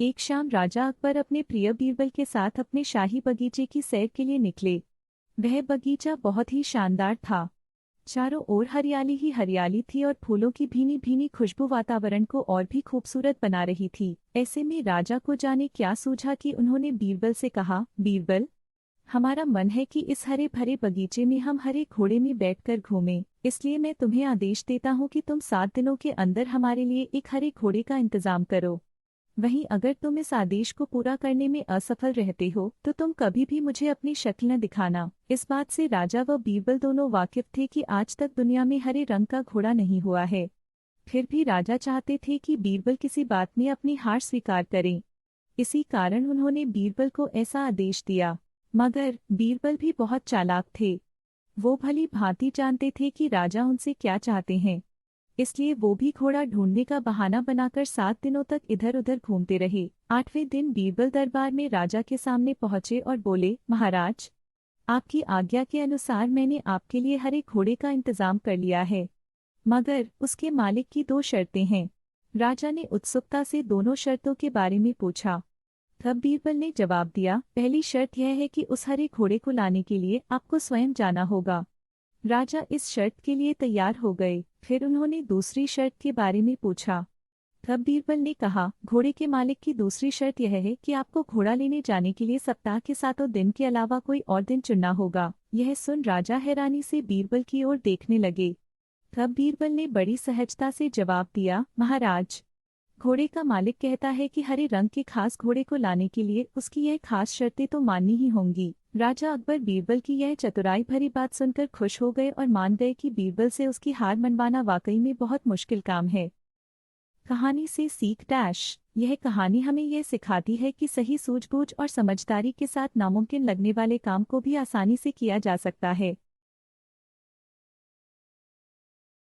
एक शाम राजा अकबर अपने प्रिय बीरबल के साथ अपने शाही बगीचे की सैर के लिए निकले। वह बगीचा बहुत ही शानदार था। चारों ओर हरियाली ही हरियाली थी और फूलों की भीनी भीनी खुशबू वातावरण को और भी खूबसूरत बना रही थी। ऐसे में राजा को जाने क्या सूझा कि उन्होंने बीरबल से कहा, बीरबल, हमारा मन है कि इस हरे भरे बगीचे में हम हरे घोड़े में बैठकर घूमें, इसलिए मैं तुम्हें आदेश देता हूँ कि तुम 7 दिनों के अंदर हमारे लिए एक हरे घोड़े का इंतजाम करो। वहीं अगर तुम इस आदेश को पूरा करने में असफल रहते हो तो तुम कभी भी मुझे अपनी शक्ल न दिखाना। इस बात से राजा व बीरबल दोनों वाकिफ थे कि आज तक दुनिया में हरे रंग का घोड़ा नहीं हुआ है। फिर भी राजा चाहते थे कि बीरबल किसी बात में अपनी हार स्वीकार करें। इसी कारण उन्होंने बीरबल को ऐसा आदेश दिया। मगर बीरबल भी बहुत चालाक थे। वो भली भांति जानते थे कि राजा उनसे क्या चाहते हैं, इसलिए वो भी घोड़ा ढूंढने का बहाना बनाकर 7 दिनों तक इधर उधर घूमते रहे। 8वें दिन बीरबल दरबार में राजा के सामने पहुंचे और बोले, महाराज, आपकी आज्ञा के अनुसार मैंने आपके लिए हरे घोड़े का इंतजाम कर लिया है, मगर उसके मालिक की 2 शर्तें हैं। राजा ने उत्सुकता से दोनों शर्तों के बारे में पूछा। तब बीरबल ने जवाब दिया, पहली शर्त यह है कि उस हरे घोड़े को लाने के लिए आपको स्वयं जाना होगा। राजा इस शर्त के लिए तैयार हो गए। फिर उन्होंने दूसरी शर्त के बारे में पूछा। तब बीरबल ने कहा, घोड़े के मालिक की दूसरी शर्त यह है कि आपको घोड़ा लेने जाने के लिए सप्ताह के 7 दिन के अलावा कोई और दिन चुनना होगा। यह सुन राजा हैरानी से बीरबल की ओर देखने लगे। तब बीरबल ने बड़ी सहजता से जवाब दिया, महाराज, घोड़े का मालिक कहता है कि हरे रंग के खास घोड़े को लाने के लिए उसकी यह खास शर्तें तो माननी ही होंगी। राजा अकबर बीरबल की यह चतुराई भरी बात सुनकर खुश हो गए और मान गए कि बीरबल से उसकी हार मनवाना वाकई में बहुत मुश्किल काम है। कहानी से सीख डैश। यह कहानी हमें यह सिखाती है कि सही सूझबूझ और समझदारी के साथ नामुमकिन लगने वाले काम को भी आसानी से किया जा सकता है।